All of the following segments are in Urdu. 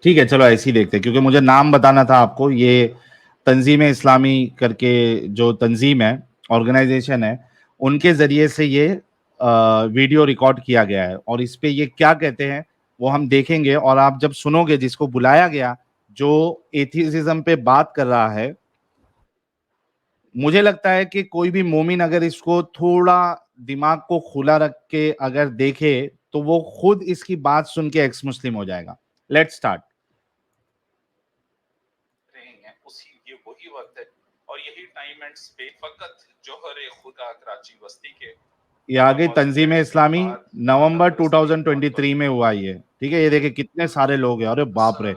ٹھیک ہے چلو ایسے ہی دیکھتے ہیں، کیونکہ مجھے نام بتانا تھا آپ کو. یہ تنظیم اسلامی کر کے جو تنظیم ہے، آرگنائزیشن ہے، ان کے ذریعے سے یہ ویڈیو ریکارڈ کیا گیا ہے، اور اس پہ یہ کیا کہتے ہیں وہ ہم دیکھیں گے. اور آپ جب سنو گے جس کو بلایا گیا جو ایتھیزم پہ بات کر رہا ہے، مجھے لگتا ہے کہ کوئی بھی مومن اگر اس کو تھوڑا دماغ کو کھلا رکھ کے اگر دیکھے تو وہ خود اس کی بات سن کے ایکس مسلم ہو جائے گا. Late start. یہ وہی وقت ہے اور یہی ٹائم اینڈ اسپیس فقط جوہر خدا کراچی بستی کے یہ آگے تنظیم اسلامی نومبر 2023 میں ہوا. یہ ٹھیک ہے، یہ دیکھیں کتنے سارے لوگ ہیں. ارے باپ رے،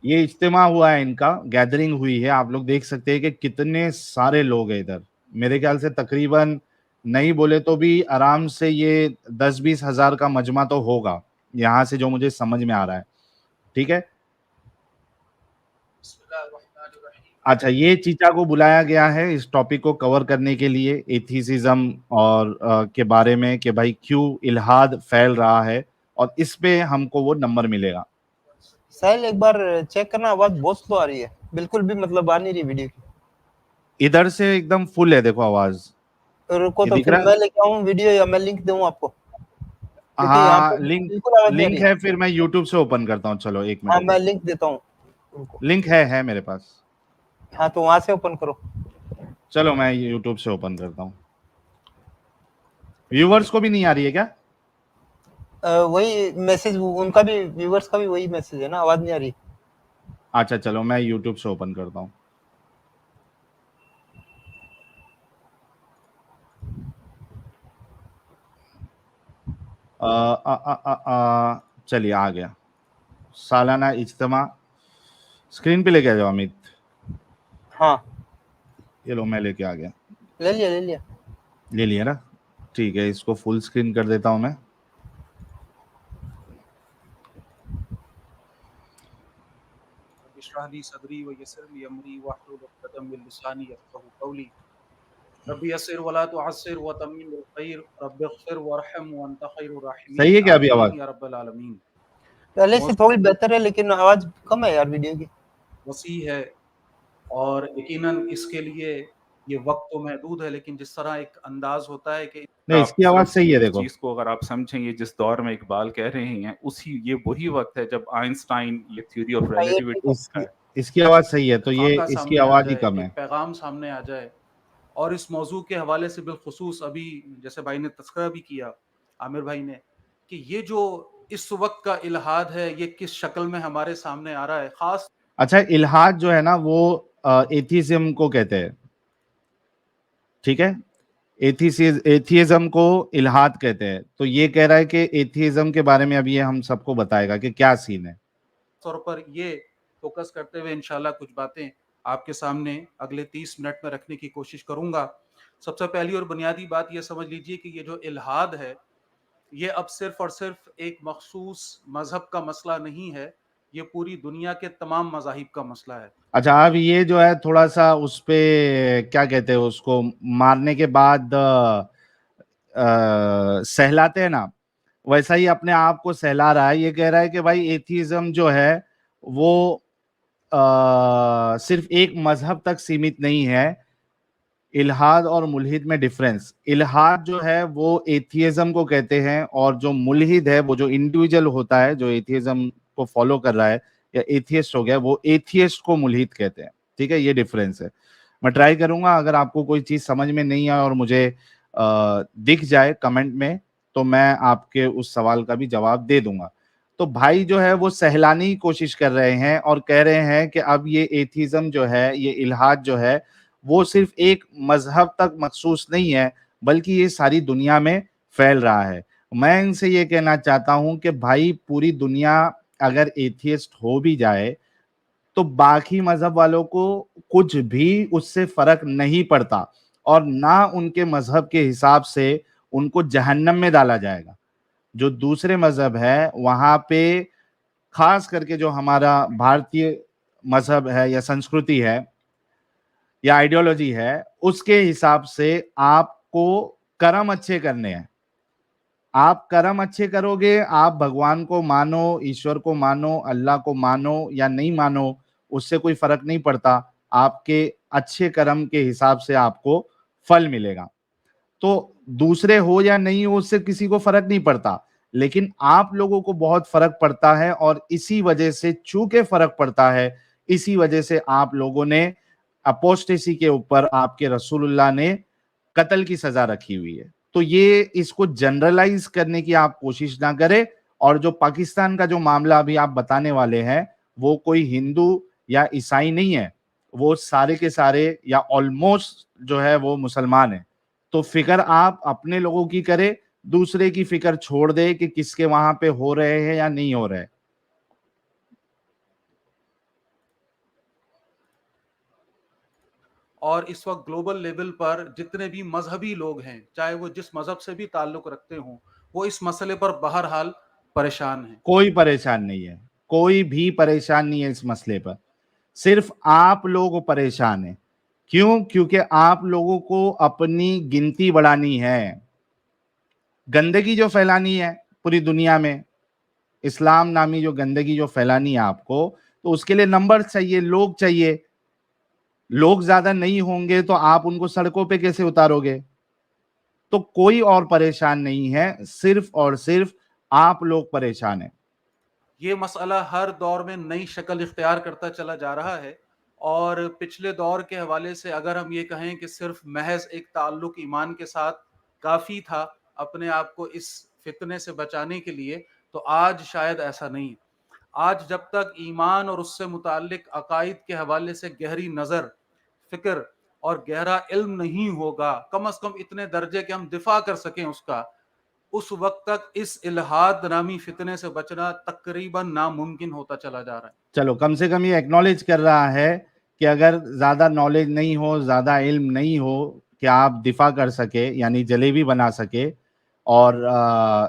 یہ اجتماع ہوا ہے، ان کا گیدرنگ ہوئی ہے. آپ لوگ دیکھ سکتے ہیں کہ کتنے سارے لوگ ہیں ادھر. میرے خیال سے تقریباً نہیں بولے تو بھی آرام سے یہ 10-20 ہزار کا مجمع تو ہوگا یہاں سے، جو مجھے سمجھ میں آ رہا ہے. ٹھیک ہے، اچھا یہ چیچا کو بلایا گیا ہے اس ٹاپک کو کور کرنے کے لیے، ایتھیسزم اور کے بارے میں کہ بھائی کیوں الحاد پھیل رہا ہے، اور اس پہ ہم کو وہ نمبر ملے گا. ساحل ایک بار چیک کرنا، آواز بہت سلو آ رہی ہے، بالکل بھی مطلب آ نہیں رہی ویڈیو کی. ادھر سے ایک دم فل ہے، دیکھو آواز. رکو یہ تو دکھ پھر رہا ہے؟ میں لے کے آؤں ویڈیو یا میں لنک دوں آپ کو؟ کیونکہ یہاں ہاں پہ لنک بالکل آواز نہیں آ رہی ہے، پھر میں یوٹیوب سے اوپن کرتا ہوں. چلو ایک ہاں منٹ میں رکو. لنک دیتا ہوں، رکو. لنک ہے میرے پاس. ہاں تو وہاں سے اوپن کرو. چلو میں یوٹیوب سے اوپن کرتا ہوں. ویورز کو بھی نہیں آ رہی ہے کیا؟ وہی میسج ان کا بھی، ویورز کا بھی وہی میسج ہے نا، آواز نہیں آ رہی. اچھا چلو میں یوٹیوب سے اوپن کرتا ہوں. چلیے آ گیا. سالانہ اجتماع اسکرین پہ لے کے آ جاؤ امیت. ہاں یہ لو میں لے کے آ گیا. لے لیا لے لیا نا؟ ٹھیک ہے، اس کو فل اسکرین کر دیتا ہوں میں. اشرح لي صدري ويسر لي امري واحلل عقدة من لساني يفقهوا قولي رب يسر ولا تعسر وتمم بالخير رب اغفر وارحم وانت خير الراحمين. صحیح ہے کیا ابھی آواز؟ آمین یا رب العالمین. پہلے سے تھوڑی بہتر ہے لیکن آواز کم ہے یار ویڈیو کی. وسیع ہے اور یقیناً اس کے لیے یہ وقت تو محدود ہے، لیکن جس طرح ایک انداز ہوتا ہے کہ نہیں اس کی آواز صحیح ہے. دیکھو چیز کو اگر آپ سمجھیں، یہ جس دور میں اقبال کہہ رہے ہیں یہ وہی وقت ہے جب آئنسٹائن یہ تھیوری آف ریلیٹیوٹی اس کی آواز صحیح ہے، تو یہ خاکہ اس کی سامنے آ آواز ہی جائے، کم ہے. ایک پیغام سامنے آ جائے. اور اس موضوع کے حوالے سے بالخصوص ابھی جیسے بھائی نے تذکرہ بھی کیا، عامر بھائی نے، کہ یہ جو اس وقت کا الحاد ہے یہ کس شکل میں ہمارے سامنے آ رہا ہے. خاص اچھا الحاد جو ہے نا وہ ایتھیزم کو کہتے ہیں. ٹھیک ہے، ایتھیزم کو الحاد کہتے ہیں. تو یہ کہہ رہا ہے کہ ایتھیزم کے بارے میں اب یہ ہم سب کو بتائے گا کہ کیا سین ہے. طور پر یہ فوکس کرتے ہوئے انشاءاللہ کچھ باتیں آپ کے سامنے اگلے 30 منٹ میں رکھنے کی کوشش کروں گا. سب سے پہلی اور بنیادی بات یہ سمجھ لیجئے کہ یہ جو الحاد ہے یہ اب صرف اور صرف ایک مخصوص مذہب کا مسئلہ نہیں ہے، یہ پوری دنیا کے تمام مذاہب کا مسئلہ ہے. اچھا اب یہ جو ہے تھوڑا سا اس پہ کیا کہتے ہیں، اس کو مارنے کے بعد سہلاتے ہیں نا، ویسا ہی اپنے آپ کو سہلا رہا ہے. یہ کہہ رہا ہے کہ بھائی ایتھیزم جو ہے وہ صرف ایک مذہب تک سیمت نہیں ہے. الحاد اور ملحد میں ڈفرنس. الحاد جو ہے وہ ایتھیزم کو کہتے ہیں، اور جو ملحد ہے وہ جو انڈیویجل ہوتا ہے جو ایتھیزم کو فالو کر رہا ہے یا ایتھیسٹ ہو گیا، وہ ایتھیسٹ کو ملحد کہتے ہیں. ٹھیک ہے، یہ ڈفرنس ہے. میں ٹرائی کروں گا اگر آپ کو کوئی چیز سمجھ میں نہیں آئے اور مجھے دکھ جائے کمنٹ میں تو میں آپ کے اس سوال کا بھی جواب دے دوں گا. تو بھائی جو ہے وہ سہلانے کی کوشش کر رہے ہیں اور کہہ رہے ہیں کہ اب یہ ایتھیزم جو ہے، یہ الحاد جو ہے وہ صرف ایک مذہب تک مخصوص نہیں ہے بلکہ یہ ساری دنیا میں پھیل رہا ہے. میں ان سے یہ کہنا چاہتا ہوں کہ بھائی پوری دنیا اگر ایتھیسٹ ہو بھی جائے تو باقی مذہب والوں کو کچھ بھی اس سے فرق نہیں پڑتا، اور نہ ان کے مذہب کے حساب سے ان کو جہنم میں ڈالا جائے گا. جو دوسرے مذہب ہے وہاں پہ خاص کر کے جو ہمارا بھارتی مذہب ہے یا سنسکرتی ہے یا آئیڈیالوجی ہے، اس کے حساب سے آپ کو کرم اچھے کرنے ہیں. آپ کرم اچھے کرو گے, آپ بھگوان کو مانو, ایشور کو مانو, اللہ کو مانو یا نہیں مانو, اس سے کوئی فرق نہیں پڑتا, آپ کے اچھے کرم کے حساب سے آپ کو پھل ملے گا. تو دوسرے ہو یا نہیں ہو اس سے کسی کو فرق نہیں پڑتا, لیکن آپ لوگوں کو بہت فرق پڑتا ہے, اور اسی وجہ سے چونکہ فرق پڑتا ہے, اسی وجہ سے آپ لوگوں نے اپوسٹیسی کے اوپر آپ کے رسول اللہ نے قتل کی سزا رکھی ہوئی ہے. تو یہ اس کو جنرلائز کرنے کی آپ کوشش نہ کریں. اور جو پاکستان کا جو معاملہ ابھی آپ بتانے والے ہیں, وہ کوئی ہندو یا عیسائی نہیں ہے, وہ سارے کے سارے یا آلموسٹ جو ہے وہ مسلمان ہیں. تو فکر آپ اپنے لوگوں کی کرے, دوسرے کی فکر چھوڑ دے کہ کس کے وہاں پہ ہو رہے ہیں یا نہیں ہو رہے. اور اس وقت گلوبل لیول پر جتنے بھی مذہبی لوگ ہیں, چاہے وہ جس مذہب سے بھی تعلق رکھتے ہوں, وہ اس مسئلے پر بہرحال پریشان ہیں. کوئی پریشان نہیں ہے, کوئی بھی پریشان نہیں ہے اس مسئلے پر, صرف آپ لوگ پریشان ہیں. کیوں؟ کیونکہ آپ لوگوں کو اپنی گنتی بڑھانی ہے, گندگی جو پھیلانی ہے پوری دنیا میں, اسلام نامی جو گندگی جو پھیلانی ہے آپ کو, تو اس کے لیے نمبر چاہیے, لوگ چاہیے. لوگ زیادہ نہیں ہوں گے تو آپ ان کو سڑکوں پہ کیسے اتارو گے؟ تو کوئی اور پریشان نہیں ہے, صرف اور صرف آپ لوگ پریشان ہیں. یہ مسئلہ ہر دور میں نئی شکل اختیار کرتا چلا جا رہا ہے, اور پچھلے دور کے حوالے سے اگر ہم یہ کہیں کہ صرف محض ایک تعلق ایمان کے ساتھ کافی تھا اپنے آپ کو اس فتنے سے بچانے کے لیے, تو آج شاید ایسا نہیں ہے. آج جب تک ایمان اور اس سے متعلق عقائد کے حوالے سے گہری نظر, فکر اور گہرا علم نہیں ہوگا, کم از کم اتنے درجے کہ ہم دفاع کر سکیں اس کا, اس وقت تک اس الہاد نامی فتنے سے بچنا تقریباً ناممکن ہوتا چلا جا رہا ہے. چلو کم سے کم یہ ایکنالج کر رہا ہے کہ اگر زیادہ نالج نہیں ہو, زیادہ علم نہیں ہو کہ آپ دفاع کر سکے, یعنی جلیبی بنا سکے اور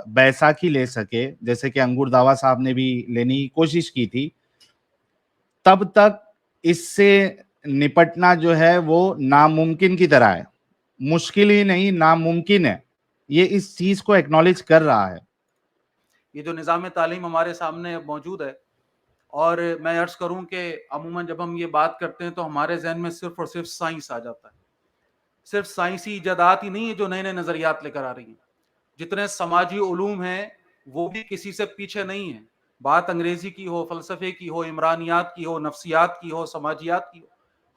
بیساکھی لے سکے, جیسے کہ انگور داوا صاحب نے بھی لینے کی کوشش کی تھی, تب تک اس سے نپٹنا جو ہے وہ ناممکن کی طرح ہے. مشکل ہی نہیں, ناممکن ہے. یہ اس چیز کو ایکنالج کر رہا ہے. یہ جو نظام تعلیم ہمارے سامنے موجود ہے, اور میں عرض کروں کہ عموماً جب ہم یہ بات کرتے ہیں تو ہمارے ذہن میں صرف اور صرف سائنس آ جاتا ہے. صرف سائنسی ایجادات ہی نہیں ہے جو نئے نئے نظریات لے کر آ رہی ہیں, جتنے سماجی علوم ہیں وہ بھی کسی سے پیچھے نہیں ہیں. بات انگریزی کی ہو, فلسفے کی ہو, عمرانیات کی ہو, نفسیات کی ہو, سماجیات کی ہو,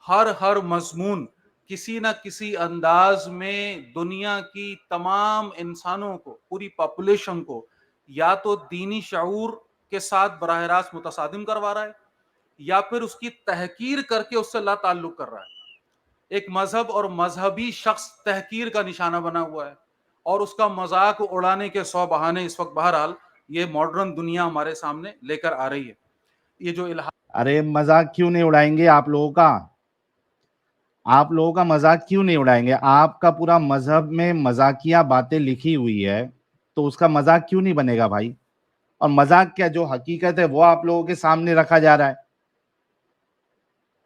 ہر مضمون کسی نہ کسی انداز میں دنیا کی تمام انسانوں کو, پوری پاپولیشن کو یا تو دینی شعور کے ساتھ براہ راست متصادم کروا رہا ہے, یا پھر اس کی تحقیر کر کے اس سے لا تعلق کر رہا ہے. ایک مذہب اور مذہبی شخص تحقیر کا نشانہ بنا ہوا ہے, اور اس کا مذاق اڑانے کے 100 بہانے اس وقت بہرحال یہ ماڈرن دنیا ہمارے سامنے لے کر آ رہی ہے. یہ جو ارے مذاق کیوں نہیں اڑائیں گے آپ لوگوں کا, آپ لوگوں کا مذاق کیوں نہیں اڑائیں گے؟ آپ کا پورا مذہب میں مذاقیہ باتیں لکھی ہوئی ہے, تو اس کا مذاق کیوں نہیں بنے گا بھائی؟ اور مذاق کیا, جو حقیقت ہے وہ آپ لوگوں کے سامنے رکھا جا رہا ہے.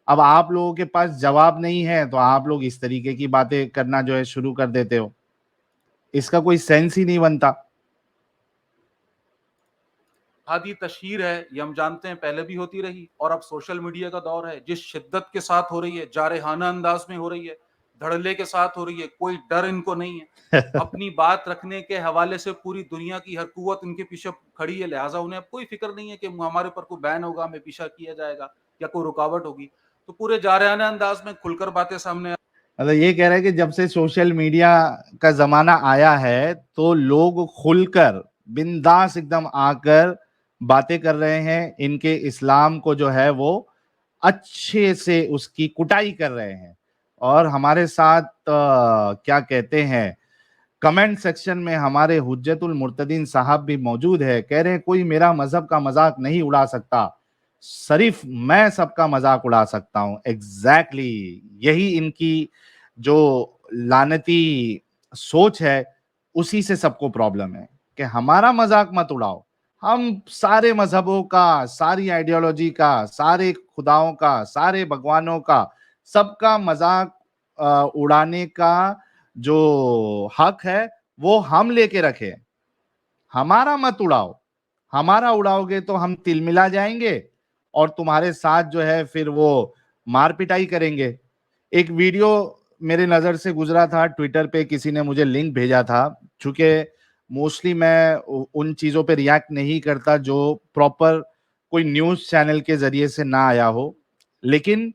اب آپ لوگوں کے پاس جواب نہیں ہے تو آپ لوگ اس طریقے کی باتیں کرنا جو ہے شروع کر دیتے ہو, اس کا کوئی سینس ہی نہیں بنتا. جہادی تشہیر ہے یہ ہم جانتے ہیں پہلے بھی ہوتی رہی, اور اب سوشل میڈیا کا دور ہے, جس شدت کے ساتھ ہو رہی ہے, جارحانہ انداز میں ہو رہی ہے, دھڑلے کے ساتھ ہو رہی ہے, کوئی ڈر ان کو نہیں ہے. اپنی بات رکھنے کے حوالے سے پوری دنیا کی ہر قوت ان کے پیچھے کھڑی ہے, لہٰذا انہیں اب کوئی فکر نہیں ہے کہ ہمارے پر کوئی بین ہوگا, ہمیں پیچھا کیا جائے گا یا کوئی رکاوٹ ہوگی. تو پورے جارحانہ انداز میں کھل کر باتیں سامنے مطلب یہ کہہ رہے ہیں کہ جب سے سوشل میڈیا کا زمانہ آیا ہے تو لوگ کھل کر بنداس ایک دم آ کر باتیں کر رہے ہیں, ان کے اسلام کو جو ہے وہ اچھے سے اس کی کٹائی کر رہے ہیں. اور ہمارے ساتھ کیا کہتے ہیں, کمنٹ سیکشن میں ہمارے حجت المرتدین صاحب بھی موجود ہے, کہہ رہے ہیں کوئی میرا مذہب کا مذاق نہیں اڑا سکتا, صرف میں سب کا مذاق اڑا سکتا ہوں. ایگزیکٹلی یہی ان کی جو لعنتی سوچ ہے, اسی سے سب کو پرابلم ہے کہ ہمارا مذاق مت اڑاؤ. ہم سارے مذہبوں کا, ساری آئیڈیالوجی کا, سارے خداؤں کا, سارے بھگوانوں کا, سب کا مذاق اڑانے کا جو حق ہے وہ ہم لے کے رکھے. ہمارا مت اڑاؤ, ہمارا اڑاؤ گے تو ہم تل ملا جائیں گے اور تمہارے ساتھ جو ہے پھر وہ مار پٹائی کریں گے. ایک ویڈیو میرے نظر سے گزرا تھا ٹویٹر پہ, کسی نے مجھے لنک بھیجا تھا, چونکہ موسٹلی میں ان چیزوں پہ ریاکٹ نہیں کرتا جو پراپر کوئی نیوز چینل کے ذریعے سے نہ آیا ہو, لیکن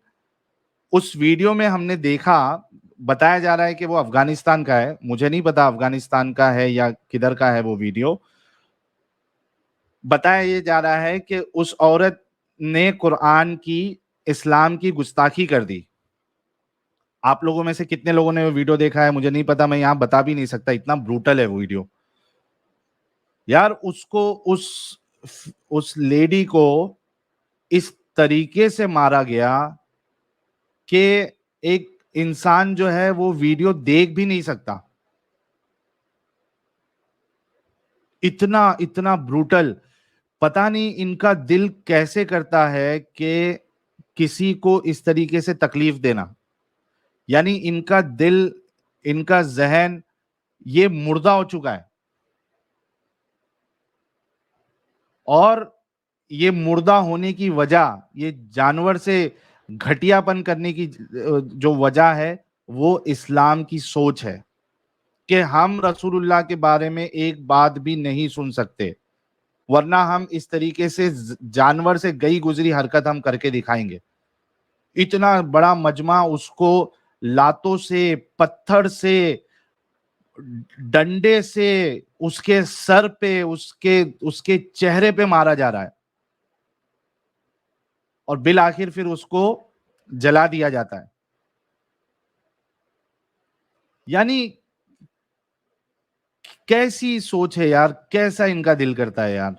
اس ویڈیو میں ہم نے دیکھا, بتایا جا رہا ہے کہ وہ افغانستان کا ہے, مجھے نہیں پتا افغانستان کا ہے یا کدھر کا ہے وہ ویڈیو. بتایا یہ جا رہا ہے کہ اس عورت نے قرآن کی, اسلام کی گستاخی کر دی. آپ لوگوں میں سے کتنے لوگوں نے وہ ویڈیو دیکھا ہے مجھے نہیں پتا, میں یہاں بتا بھی نہیں سکتا, اتنا بروٹل ہے وہ ویڈیو. یار اس کو, اس لیڈی کو اس طریقے سے مارا گیا کہ ایک انسان جو ہے وہ ویڈیو دیکھ بھی نہیں سکتا. اتنا بروٹل. پتا نہیں ان کا دل کیسے کرتا ہے کہ کسی کو اس طریقے سے تکلیف دینا. یعنی ان کا دل, ان کا ذہن یہ مردہ ہو چکا ہے, اور یہ مردہ ہونے کی وجہ, یہ جانور سے گھٹیا پن کرنے کی جو وجہ ہے وہ اسلام کی سوچ ہے کہ ہم رسول اللہ کے بارے میں ایک بات بھی نہیں سن سکتے, ورنہ ہم اس طریقے سے جانور سے گئی گزری حرکت ہم کر کے دکھائیں گے. اتنا بڑا مجمع اس کو لاتوں سے, پتھر سے, ڈنڈے سے اس کے سر پہ, اس کے چہرے پہ مارا جا رہا ہے, اور بالآخر پھر اس کو جلا دیا جاتا ہے. یعنی کیسی سوچ ہے یار, کیسا ان کا دل کرتا ہے یار.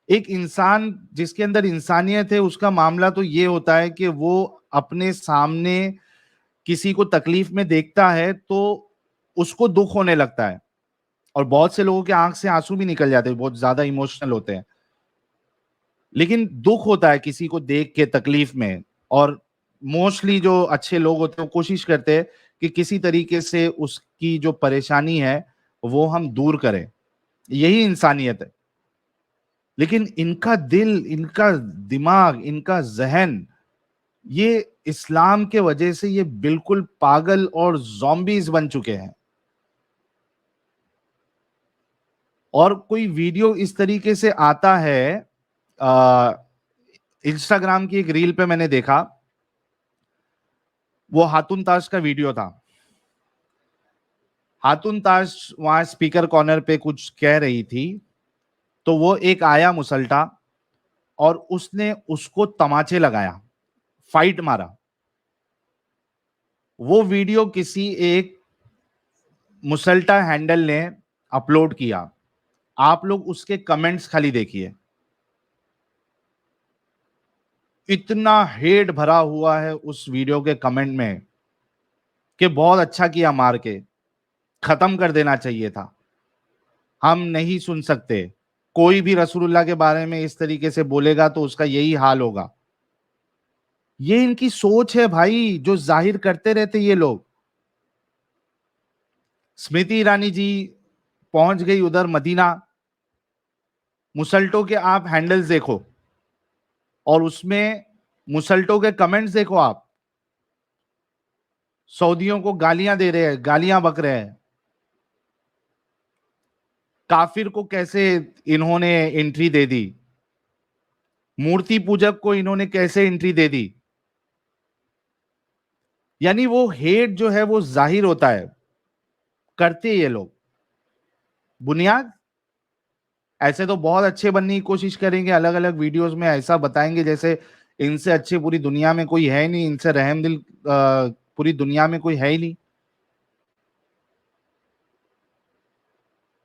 ایک انسان جس کے اندر انسانیت ہے, اس کا معاملہ تو یہ ہوتا ہے کہ وہ اپنے سامنے کسی کو تکلیف میں دیکھتا ہے تو اس کو دکھ ہونے لگتا ہے, اور بہت سے لوگوں کے آنکھ سے آنسو بھی نکل جاتے ہیں, بہت زیادہ ایموشنل ہوتے ہیں, لیکن دکھ ہوتا ہے کسی کو دیکھ کے تکلیف میں. اور موسٹلی جو اچھے لوگ ہوتے ہیں وہ کوشش کرتے ہیں کہ کسی طریقے سے اس کی جو پریشانی ہے وہ ہم دور کریں, یہی انسانیت ہے. لیکن ان کا دل, ان کا دماغ, ان کا ذہن, یہ اسلام کے وجہ سے یہ بالکل پاگل اور زومبیز بن چکے ہیں. اور کوئی ویڈیو اس طریقے سے آتا ہے, انسٹاگرام کی ایک ریل پہ میں نے دیکھا, وہ ہاتون تاش کا ویڈیو تھا. ہاتون تاش وہاں اسپیکر کارنر پہ کچھ کہہ رہی تھی, تو وہ ایک آیا مسلٹا اور اس نے اس کو تماچے لگایا, فائٹ مارا. وہ ویڈیو کسی ایک مسلٹا ہینڈل نے اپلوڈ کیا, آپ لوگ اس کے کمنٹس خالی دیکھیے, اتنا ہیٹ بھرا ہوا ہے اس ویڈیو کے کمنٹ میں کہ بہت اچھا کیا مار کے, ختم کر دینا چاہیے تھا, ہم نہیں سن سکتے. کوئی بھی رسول اللہ کے بارے میں اس طریقے سے بولے گا تو اس کا یہی حال ہوگا. یہ ان کی سوچ ہے بھائی, جو ظاہر کرتے رہتے یہ لوگ. اسمرتی ایرانی جی پہنچ گئی ادھر مدینہ, مسلٹوں کے آپ ہینڈلز دیکھو اور اس میں مسلٹوں کے کمنٹس دیکھو آپ, سعودیوں کو گالیاں دے رہے ہیں, گالیاں بک رہے ہیں. کافر کو کیسے انہوں نے انٹری دے دی, مورتی پوجک کو انہوں نے کیسے انٹری دے دی. یعنی وہ ہیٹ جو ہے وہ ظاہر ہوتا ہے, کرتے یہ لوگ. بنیاد ایسے تو بہت اچھے بننے کی کوشش کریں گے, الگ الگ ویڈیوز میں ایسا بتائیں گے جیسے ان سے اچھے پوری دنیا میں کوئی ہے نہیں, ان سے رحم دل پوری دنیا میں کوئی ہے ہی نہیں.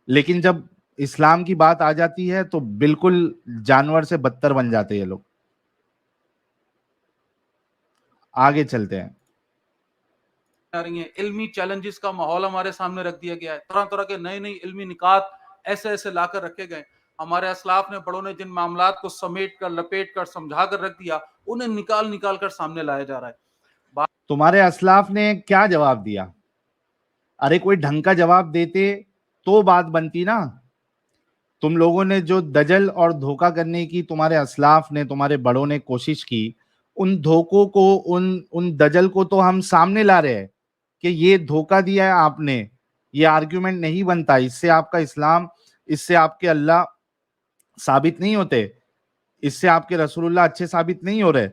لیکن جب اسلام کی بات آ جاتی ہے تو بالکل جانور سے بدتر بن جاتے یہ لوگ. آگے چلتے ہیں. رہی ہیں علمی چیلنجز کا ماحول ہمارے سامنے رکھ دیا گیا ہے, طرح طرح کے نئے نئے علمی نکات ایسے ایسے لا کر رکھے گئے. ہمارے اسلاف نے بڑوں نے جن معاملات کو سمیٹ کر, لپیٹ کر, سمجھا کر رکھ دیا, انہیں نکال کر سامنے لایا جا رہا ہے. تمہارے اسلاف نے کیا جواب دیا؟ ارے کوئی ڈھنگ کا جواب دیتے تو بات بنتی نا. تم لوگوں نے جو دجل اور دھوکہ کرنے کی تمہارے اسلاف نے, تمہارے بڑوں نے کوشش کی, ان دھوکوں کو, ان دجل کو تو ہم سامنے لا رہے ہیں کہ یہ دھوکہ دیا ہے آپ نے. یہ آرگیومنٹ نہیں بنتا, اس سے آپ کا اسلام, اس سے آپ کے اللہ ثابت نہیں ہوتے, اس سے آپ کے رسول اللہ اچھے ثابت نہیں ہو رہے.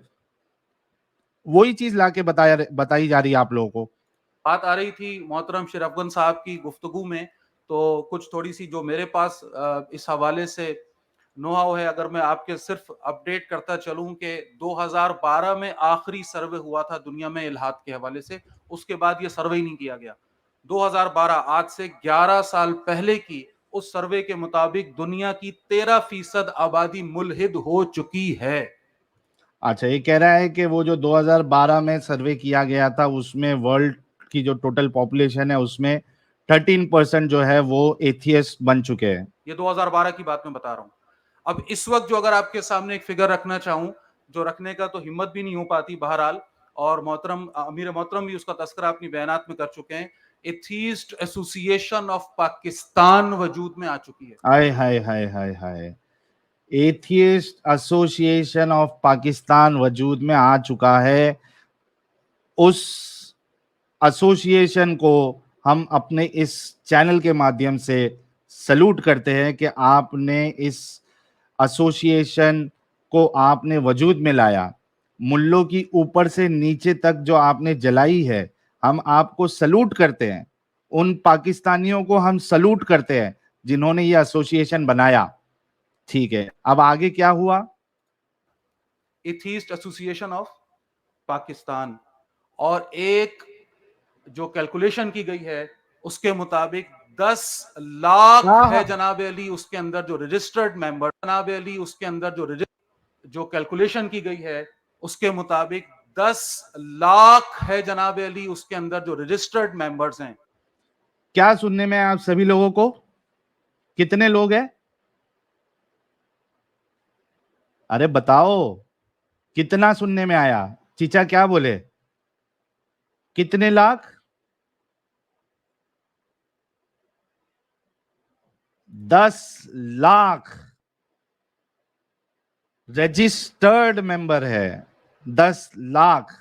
وہی چیز لا کے بتائی جا رہی ہے آپ لوگوں کو. بات آ رہی تھی محترم شیر افغان صاحب کی گفتگو میں, تو کچھ تھوڑی سی جو میرے پاس اس حوالے سے نو ہاؤ ہے, اگر میں آپ کے صرف اپڈیٹ کرتا چلوں کہ 2012 میں آخری سروے ہوا تھا دنیا میں الحاد کے حوالے سے, اس کے بعد یہ سروے ہی نہیں کیا گیا. 2012 آج سے 11 سال پہلے کی اس سروے کے مطابق دنیا کی 13% آبادی ملحد ہو چکی ہے. اچھا, یہ کہہ رہا ہے کہ وہ جو 2012 میں سروے کیا گیا تھا اس میں ورلڈ کی جو ٹوٹل پاپولیشن ہے اس میں 13% جو ہے وہ ایتھیسٹ بن چکے ہیں. یہ 2012 کی بات میں بتا رہا ہوں. اب اس وقت جو اگر آپ کے سامنے ایک فگر رکھنا چاہوں, جو رکھنے کا تو ہمت بھی نہیں ہو پاتی بہرحال, اور محترم امیر محترم بھی اس کا تذکرہ اپنی بیانات میں کر چکے ہیں, ایتھیسٹ ایسوسییشن آف پاکستان وجود میں آ چکی ہے. ہائے ہائے ہائے ہائے ہائے, ایتھیسٹ ایسوسییشن آف پاکستان وجود میں آ چکا ہے. اس ایسوسییشن کو ہم اپنے اس چینل کے مادھیم سے سلوٹ کرتے ہیں کہ آپ نے اس ایسوسییشن کو آپ نے وجود میں لایا. ملوں کی اوپر سے نیچے تک جو آپ نے جلائی ہے, ہم آپ کو سلوٹ کرتے ہیں. ان پاکستانیوں کو ہم سلوٹ کرتے ہیں جنہوں نے یہ ایسوسییشن بنایا. ٹھیک ہے, اب آگے کیا ہوا؟ ایتھیسٹ ایسوسییشن آف پاکستان, اور ایک جو کیلکولیشن کی گئی ہے اس کے مطابق 10 لاکھ ہے جناب علی اس کے اندر جو رجسٹرڈ ممبر, جناب علی اس کے اندر جو کیلکولیشن کی گئی ہے اس کے مطابق 10 لاکھ ہے جناب علی اس کے اندر جو رجسٹرڈ ممبرز ہیں. کیا سننے میں آپ سبھی لوگوں کو؟ کتنے لوگ ہیں؟ ارے بتاؤ, کتنا سننے میں آیا؟ چیچا کیا بولے؟ کتنے لاکھ؟ 10 لاکھ رجسٹرڈ ممبر ہے. 10 لاکھ.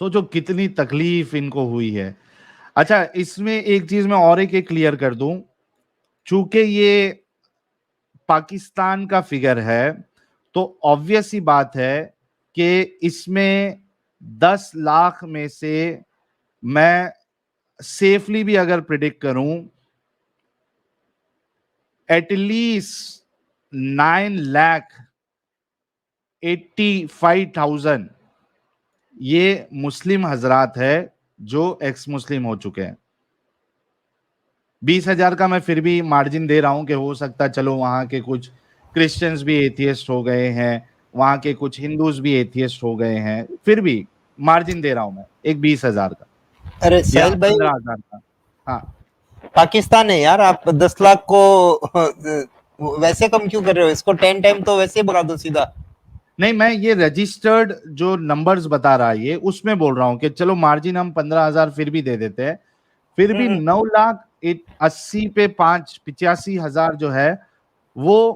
سوچو کتنی تکلیف ان کو ہوئی ہے. اچھا, اس میں ایک چیز میں اور ایک کلیئر کر دوں, چونکہ یہ پاکستان کا فگر ہے تو obvious ہی بات ہے کہ اس میں 10 لاکھ میں سے میں سیفلی بھی اگر پریڈکٹ کروں ایٹ لیسٹ 9,85,000 یہ مسلم حضرات ہے جو ایکس مسلم ہو چکے ہیں. 20,000 کا میں پھر بھی مارجن دے رہا ہوں کہ ہو سکتا چلو وہاں کے کچھ کرسچنز بھی ایتھیسٹ ہو گئے ہیں, وہاں کے کچھ ہندوز بھی ایتھیسٹ ہو گئے ہیں, پھر بھی مارجن دے رہا ہوں میں ایک 20,000 کا. ارے سہیل بھائی 15,000 کا. ہاں پاکستان ہے یار, آپ 10 لاکھ کو ویسے کم کیوں کر رہے ہو؟ اس کو 10 ٹائم تو ویسے بڑھا دو سیدھا. نہیں, میں یہ رجسٹرڈ جو نمبرز بتا رہا ہے اس میں بول رہا ہوں کہ چلو مارجن ہم 15,000 پھر بھی دے دیتے ہیں, پھر بھی 9,80,000 پہ 85,000 جو ہے وہ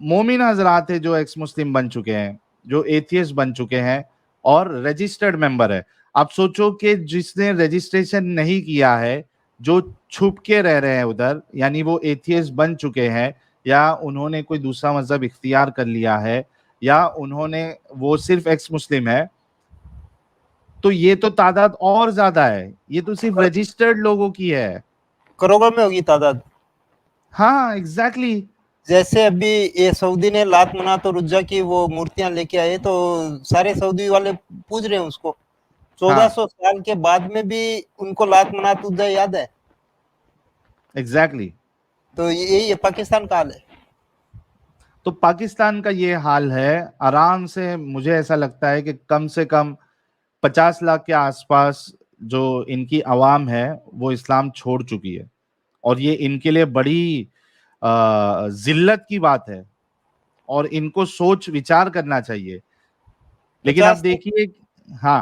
مومن حضرات ہے جو ایکس مسلم بن چکے ہیں, جو ایتھیسٹ بن چکے ہیں اور رجسٹرڈ ممبر ہے. آپ سوچو کہ جس نے رجسٹریشن نہیں کیا ہے, جو چھپ کے رہ رہے ہیں ادھر, یعنی وہ ایتھیسٹ بن چکے ہیں یا انہوں نے کوئی دوسرا مذہب اختیار کر لیا ہے یا انہوں نے وہ صرف ایکس مسلم ہے, تو یہ تو تعداد اور زیادہ ہے. یہ تو صرف رجسٹرڈ لوگوں کی ہے, کروڑوں میں ہوگی تعداد. ہاں ایگزیکٹلی. جیسے ابھی یہ سعودی نے لات منات اور عزا کی وہ مورتیاں لے کے آئے تو سارے سعودی والے پوج رہے ہیں اس کو. 1400 سال کے بعد میں بھی ان کو لات منات عزا یاد ہے. ایگزیکٹلی. تو یہی پاکستان کا حال ہے. تو پاکستان کا یہ حال ہے. آرام سے مجھے ایسا لگتا ہے کہ کم سے کم 50 لاکھ کے آس پاس جو ان کی عوام ہے وہ اسلام چھوڑ چکی ہے, اور یہ ان کے لیے بڑی ذلت کی بات ہے اور ان کو سوچ وچار کرنا چاہیے. لیکن اب دیکھیے, ہاں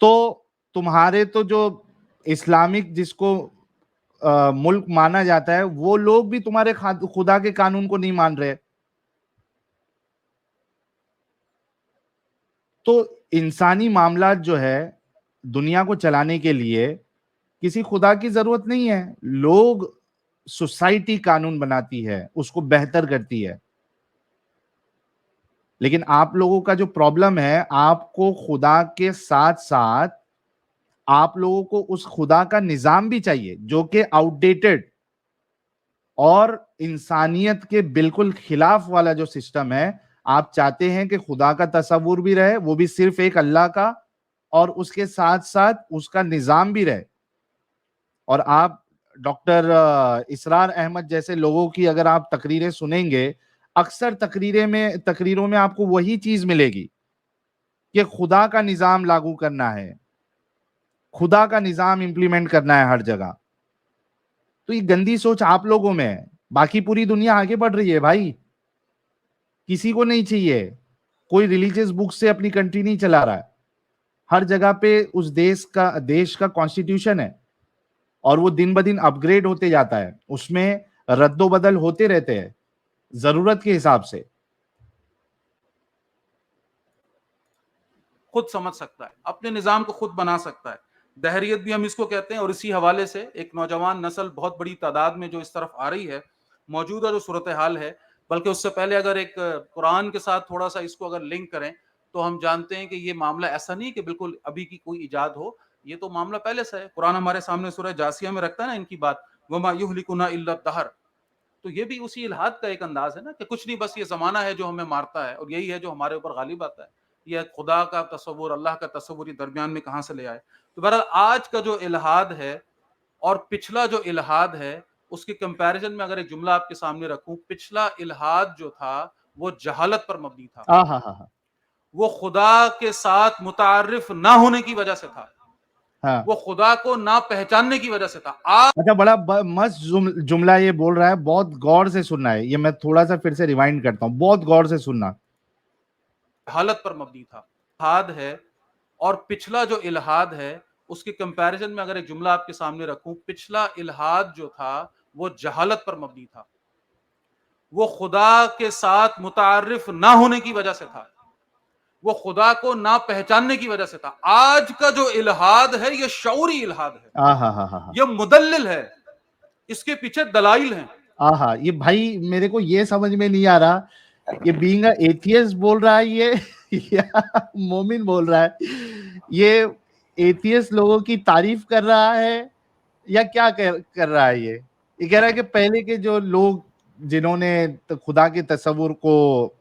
تو تمہارے تو جو اسلامک جس کو ملک مانا جاتا ہے وہ لوگ بھی تمہارے خدا کے قانون کو نہیں مان رہے. تو انسانی معاملات جو ہے دنیا کو چلانے کے لیے کسی خدا کی ضرورت نہیں ہے. لوگ سوسائٹی قانون بناتی ہے, اس کو بہتر کرتی ہے. لیکن آپ لوگوں کا جو پرابلم ہے, آپ کو خدا کے ساتھ ساتھ آپ لوگوں کو اس خدا کا نظام بھی چاہیے جو کہ آؤٹ ڈیٹڈ اور انسانیت کے بالکل خلاف والا جو سسٹم ہے. آپ چاہتے ہیں کہ خدا کا تصور بھی رہے, وہ بھی صرف ایک اللہ کا, اور اس کے ساتھ ساتھ اس کا نظام بھی رہے. اور آپ ڈاکٹر اسرار احمد جیسے لوگوں کی اگر آپ تقریریں سنیں گے, اکثر تقریروں میں آپ کو وہی چیز ملے گی کہ خدا کا نظام لاگو کرنا ہے, خدا کا نظام امپلیمنٹ کرنا ہے ہر جگہ. تو یہ گندی سوچ آپ لوگوں میں ہے. باقی پوری دنیا آگے بڑھ رہی ہے بھائی, کسی کو نہیں چاہیے. کوئی ریلیجیس بک سے اپنی کنٹری نہیں چلا رہا ہے. ہر جگہ پہ اس دیش کا کانسٹیٹیوشن ہے, اور وہ دن بدن اپ گریڈ ہوتے جاتا ہے. اس میں رد و بدل ہوتے رہتے ہیں ضرورت کے حساب سے. خود سمجھ سکتا ہے, اپنے نظام کو خود بنا سکتا ہے. دہریت بھی ہم اس کو کہتے ہیں. اور اسی حوالے سے ایک نوجوان نسل بہت بڑی تعداد میں جو اس طرف آ رہی ہے, موجودہ جو صورتحال ہے, بلکہ اس سے پہلے اگر ایک قرآن کے ساتھ تھوڑا سا اس کو اگر لنک کریں تو ہم جانتے ہیں کہ یہ معاملہ ایسا نہیں کہ بالکل ابھی کی کوئی ایجاد ہو. یہ تو معاملہ پہلے سے ہے. قرآن ہمارے سامنے سورہ جاسیہ میں رکھتا ہے نا ان کی بات, وما یہلکنا الا الدہر. تو یہ بھی اسی الحاد کا ایک انداز ہے نا کہ کچھ نہیں, بس یہ زمانہ ہے جو ہمیں مارتا ہے, اور یہی ہے جو ہمارے اوپر غالب آتا ہے. یہ خدا کا تصور, اللہ کا تصور, یہ درمیان میں کہاں سے لے آئے. تو بہرحال آج کا جو الحاد ہے اور پچھلا جو الحاد ہے اس کے کمپیریزن میں اگر ایک جملہ آپ کے سامنے رکھوں, پچھلا الحاد جو تھا وہ جہالت پر مبنی تھا, وہ خدا کے ساتھ متعارف نہ ہونے کی وجہ سے تھا, وہ خدا کو نہ پہچاننے کی وجہ سے تھا. اچھا, بڑا مست جملہ یہ بول رہا ہے, بہت غور سے سننا ہے. یہ میں تھوڑا سا پھر سے ریوائنڈ کرتا ہوں, بہت غور سے سننا. حالت پر مبنی تھا, الحاد ہے, اور پچھلا جو الحاد ہے اس کے کمپیریزن میں اگر ایک جملہ آپ کے سامنے رکھوں, پچھلا الحاد جو تھا وہ جہالت پر مبنی تھا, وہ خدا کے ساتھ متعارف نہ ہونے کی وجہ سے تھا, وہ خدا کو نہ پہچاننے کی وجہ سے تھا. آج کا جو الحاد ہے یہ شعوری الحاد ہے, یہ مدلل ہے, اس کے پیچھے دلائل ہیں. یہ بھائی میرے کو یہ سمجھ میں نہیں آ رہا کہ بینگ اے ایتھیسٹ بول رہا ہے یہ یا مومن بول رہا ہے. یہ ایتھیسٹ لوگوں کی تعریف کر رہا ہے یا کیا کر رہا ہے؟ یہ کہہ رہا ہے کہ پہلے کے جو لوگ جنہوں نے خدا کے تصور کو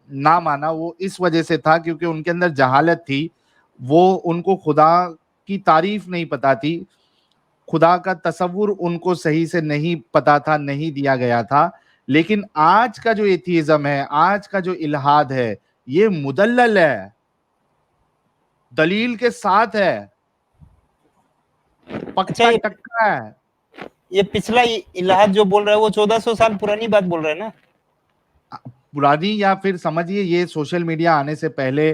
نہ مانا وہ اس وجہ سے تھا کیونکہ ان کے اندر جہالت تھی, وہ ان کو خدا کی تعریف نہیں پتا تھی, خدا کا تصور ان کو صحیح سے نہیں پتا تھا, نہیں دیا گیا تھا. لیکن آج کا جو ایتھیزم ہے, آج کا جو الحاد ہے, یہ مدلل ہے, دلیل کے ساتھ ہے, پکا ٹکا ہے. یہ پچھلا الحاد جو بول رہا ہے وہ 1400 سال پرانی بات بول رہا ہے نا, پرانی, یا پھر سمجھیے یہ سوشل میڈیا آنے سے پہلے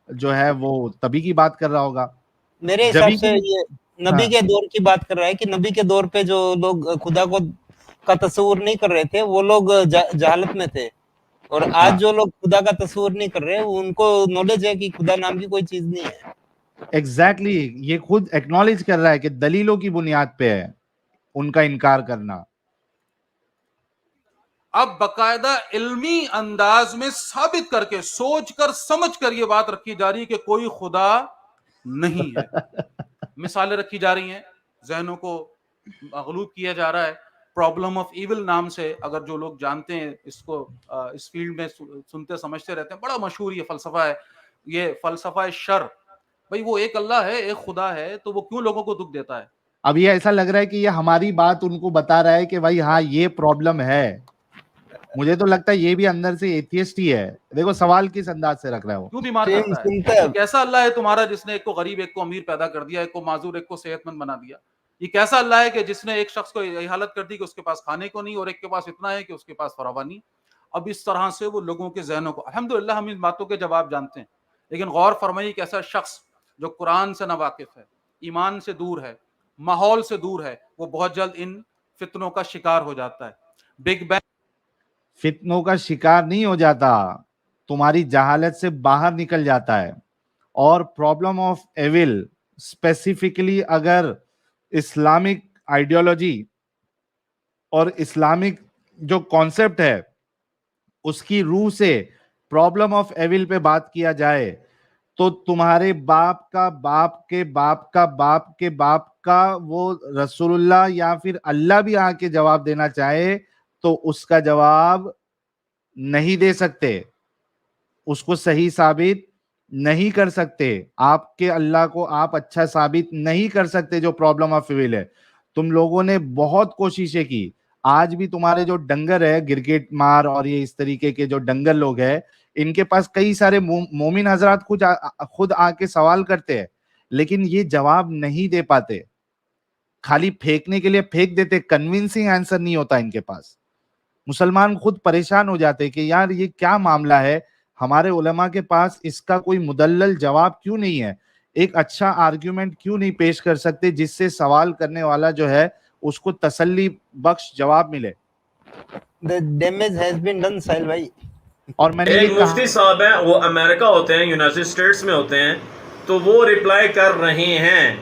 جو ہے وہ تبھی کی بات کر رہا ہوگا. میرے حساب سے یہ نبی کے دور کی بات کر رہا ہے کہ نبی کے دور پہ جو لوگ خدا کا تصور نہیں کر رہے تھے وہ لوگ جہالت میں تھے, اور آج جو لوگ خدا کا تصور نہیں کر رہے ان کو نالج ہے کہ خدا نام کی کوئی چیز نہیں ہے. ایگزیکٹلی, یہ خود ایکنالج کر رہا ہے کہ دلیلوں کی بنیاد پہ ہے ان کا انکار کرنا. اب باقاعدہ علمی انداز میں ثابت کر کے, سوچ کر سمجھ کر یہ بات رکھی جا رہی ہے کہ کوئی خدا نہیں ہے. مثالیں رکھی جا رہی ہیں, ذہنوں کو مغلوب کیا جا رہا ہے. پرابلم آف ایول نام سے, اگر جو لوگ جانتے ہیں اس کو, اس فیلڈ میں سنتے سمجھتے رہتے ہیں, بڑا مشہور یہ فلسفہ ہے, یہ فلسفہ شر. بھئی وہ ایک اللہ ہے, ایک خدا ہے, تو وہ کیوں لوگوں کو دکھ دیتا ہے؟ اب یہ ایسا لگ رہا ہے کہ یہ ہماری بات ان کو بتا رہا ہے کہ بھائی ہاں یہ پرابلم ہے. مجھے تو لگتا ہے یہ بھی اندر سے ایتھیسٹ ہی ہے. دیکھو سوال کس انداز سے رکھ رہا ہے وہ, کیوں بیمار کرتا ہے؟ کیسا اللہ ہے تمہارا جس نے ایک کو غریب ایک کو امیر پیدا کر دیا, ایک کو معذور ایک کو صحت مند بنا دیا؟ یہ کیسا اللہ ہے کہ جس نے ایک شخص کو یہ حالت کر دی کہ اس کے پاس کھانے کو نہیں, اور ایک کے پاس اتنا ہے کہ اس کے پاس فراوانی. اب اس طرح سے وہ لوگوں کے ذہنوں کو, الحمدللہ ہم ان باتوں کے جواب جانتے ہیں, لیکن غور فرمائیے کہ ایسا شخص جو قرآن سے ناواقف ہے, ایمان سے دور ہے, ماحول سے دور ہے, وہ بہت جلد ان فتنوں کا شکار ہو جاتا ہے. بگ بینگ فتنوں کا شکار نہیں ہو جاتا, تمہاری جہالت سے باہر نکل جاتا ہے. اور پرابلم آف ایول اسپیسیفکلی اگر اسلامک آئیڈیالوجی اور اسلامک جو کانسیپٹ ہے اس کی روح سے پرابلم آف ایول پہ بات کیا جائے تو تمہارے باپ کا باپ کے باپ کا باپ کے باپ کا وہ رسول اللہ یا پھر اللہ بھی آ کے جواب دینا چاہے تو اس کا جواب نہیں دے سکتے, اس کو صحیح ثابت نہیں کر سکتے. آپ کے اللہ کو آپ اچھا ثابت نہیں کر سکتے. جو پرابلم آف ایول ہے, تم لوگوں نے بہت کوششیں کی, آج بھی تمہارے جو ڈنگر ہے گرگٹ مار اور یہ اس طریقے کے جو ڈنگر لوگ ہیں, ان کے پاس کئی سارے مومن حضرات خود آ کے سوال کرتے ہیں, لیکن یہ جواب نہیں دے پاتے, خالی پھینکنے کے لیے پھینک دیتے, کنونسنگ آنسر نہیں ہوتا ان کے پاس. مسلمان خود پریشان ہو جاتے کہ یار یہ کیا معاملہ ہے, ہمارے علماء کے پاس اس کا کوئی مدلل جواب کیوں نہیں ہے, ایک اچھا آرگیومنٹ کیوں نہیں پیش کر سکتے جس سے سوال کرنے والا جو ہے اس کو تسلی بخش جواب ملے. The damage has been done, ساحل بھائی. اور میں نے ایک یہ کہا, مفتی صاحب ہیں, وہ امریکہ ہوتے ہیں, یونائٹڈ اسٹیٹس میں ہوتے ہیں, تو وہ ریپلائی کر رہے ہیں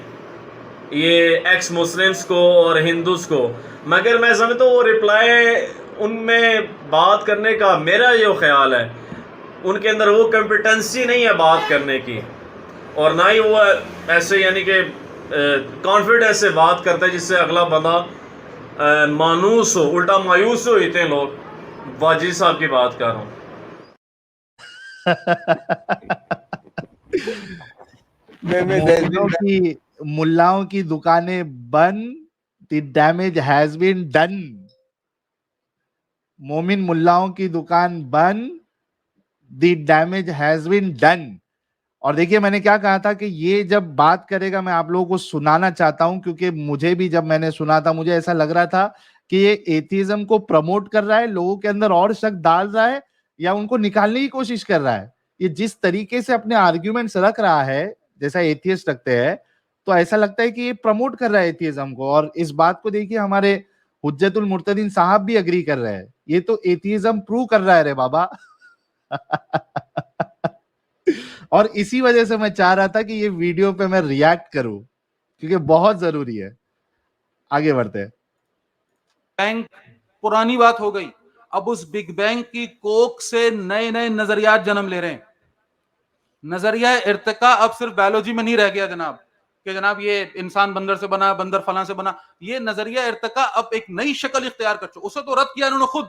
یہ ایکس مسلمس کو اور ہندوز کو, مگر میں سمجھتا ہوں وہ ریپلائی ان میں بات کرنے کا میرا جو خیال ہے ان کے اندر وہ کمپیٹنسی نہیں ہے بات کرنے کی, اور نہ ہی وہ ایسے یعنی کہ کانفیڈنس سے بات کرتا ہے جس سے اگلا بندہ مانوس ہو, الٹا مایوس ہوتے ہیں لوگ. واجد صاحب کی بات کر رہا ہوں. ملاؤں کی دکانیں بند, دی ڈیمیج ہیز بین ڈن. مومن ملاؤں کی دکان بند, دی ڈیمیج ہیز بین ڈن. اور دیکھیے میں نے کیا کہا تھا کہ یہ جب بات کرے گا میں آپ لوگوں کو سنانا چاہتا ہوں, کیونکہ مجھے بھی جب میں نے سنا تھا مجھے ایسا لگ رہا تھا کہ یہ ایتھیزم کو پروموٹ کر رہا ہے, لوگوں کے اندر اور شک ڈال رہا ہے, یا ان کو نکالنے کی کوشش کر رہا ہے. یہ جس طریقے سے اپنے آرگیومنٹس رکھ رہا ہے جیسا ایتھیسٹ رکھتے ہیں, تو ایسا لگتا ہے کہ یہ پروموٹ کر رہا ہے ایتھیزم کو. اور اس بات کو دیکھیے ہمارے حجت المرتدین صاحب بھی اگری کر رہے ہیں, یہ تو ایتھیزم پروو کر رہا ہے رے بابا. اور اسی وجہ سے میں چاہ رہا تھا کہ یہ ویڈیو پہ میں ریاکٹ کروں کیونکہ بہت ضروری ہے. آگے بڑھتے ہیں. بینگ پرانی بات ہو گئی, اب اس بگ بینگ کی کوک سے نئے نئے نظریات جنم لے رہے ہیں. نظریہ ارتقاء اب صرف بایولوجی میں نہیں رہ گیا جناب, کہ جناب یہ انسان بندر سے بنا, بندر فلاں سے بنا. یہ نظریہ ارتقاء اب ایک نئی شکل اختیار کر چکا, اسے تو رد کیا انہوں نے خود.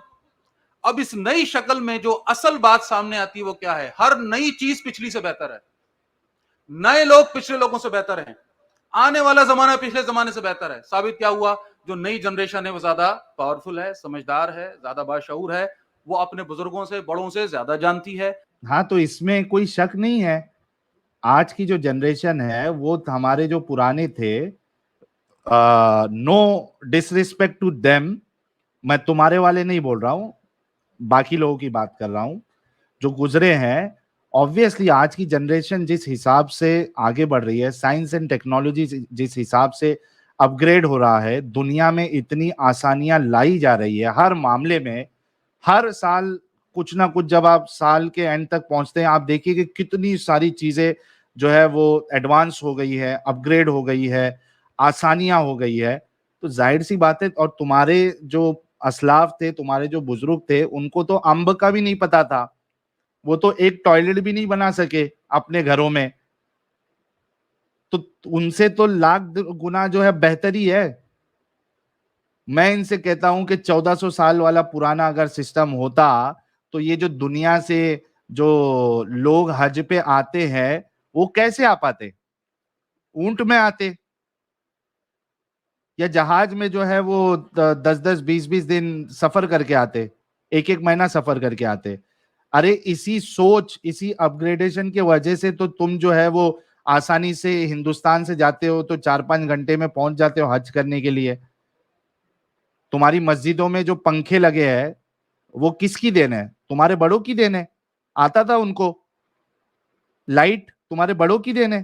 اب اس نئی شکل میں جو اصل بات سامنے آتی ہے وہ کیا ہے, ہر نئی چیز پچھلی سے بہتر ہے, نئے لوگ پچھلے لوگوں سے بہتر ہیں, آنے والا زمانہ پچھلے زمانے سے بہتر ہے. ثابت کیا ہوا, جو نئی جنریشن ہے وہ زیادہ پاورفل ہے, سمجھدار ہے, زیادہ باشعور ہے, وہ اپنے بزرگوں سے بڑوں سے زیادہ جانتی ہے. ہاں تو اس میں کوئی شک نہیں ہے. آج کی جو جنریشن ہے وہ ہمارے جو پرانے تھے, نو ڈس ریسپیکٹ ٹو دیم, میں تمہارے والے نہیں بول رہا ہوں, باقی لوگوں کی بات کر رہا ہوں جو گزرے ہیں. obviously آج کی جنریشن جس حساب سے آگے بڑھ رہی ہے, سائنس اینڈ ٹیکنالوجی جس حساب سے اپ گریڈ ہو رہا ہے, دنیا میں اتنی آسانیاں لائی جا رہی ہے ہر معاملے میں, ہر سال کچھ نہ کچھ. جب آپ سال کے اینڈ تک پہنچتے ہیں آپ دیکھیے کہ کتنی ساری چیزیں جو ہے وہ ایڈوانس ہو گئی ہے, اپ گریڈ ہو گئی ہے, آسانیاں ہو گئی ہے. تو ظاہر سی بات ہے, اور تمہارے جو اسلاف تھے, تمہارے جو بزرگ تھے, ان کو تو امب کا بھی نہیں پتا تھا, وہ تو ایک ٹوائلٹ بھی نہیں بنا سکے اپنے گھروں میں, تو ان سے تو لاکھ گنا جو ہے بہتری ہے. میں ان سے کہتا ہوں کہ 1400 سال والا پرانا اگر سسٹم ہوتا تو یہ جو دنیا سے جو لوگ حج پہ آتے ہیں وہ کیسے آ پاتے؟ اونٹ میں آتے یا جہاز میں جو ہے وہ 10-10 20-20 دن سفر کر کے آتے, ایک مہینہ سفر کر کے آتے. ارے اسی سوچ, اسی اپ گریڈیشن کی وجہ سے تو تم جو ہے وہ آسانی سے ہندوستان سے جاتے ہو تو 4-5 گھنٹے میں پہنچ جاتے ہو حج کرنے کے لیے. تمہاری مسجدوں میں جو پنکھے لگے ہیں وہ کس کی دین ہے؟ تمہارے بڑوں کی دین ہے, آتا تھا ان کو. لائٹ تمہارے بڑوں کی دین ہے.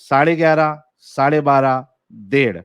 11:30, 12:30,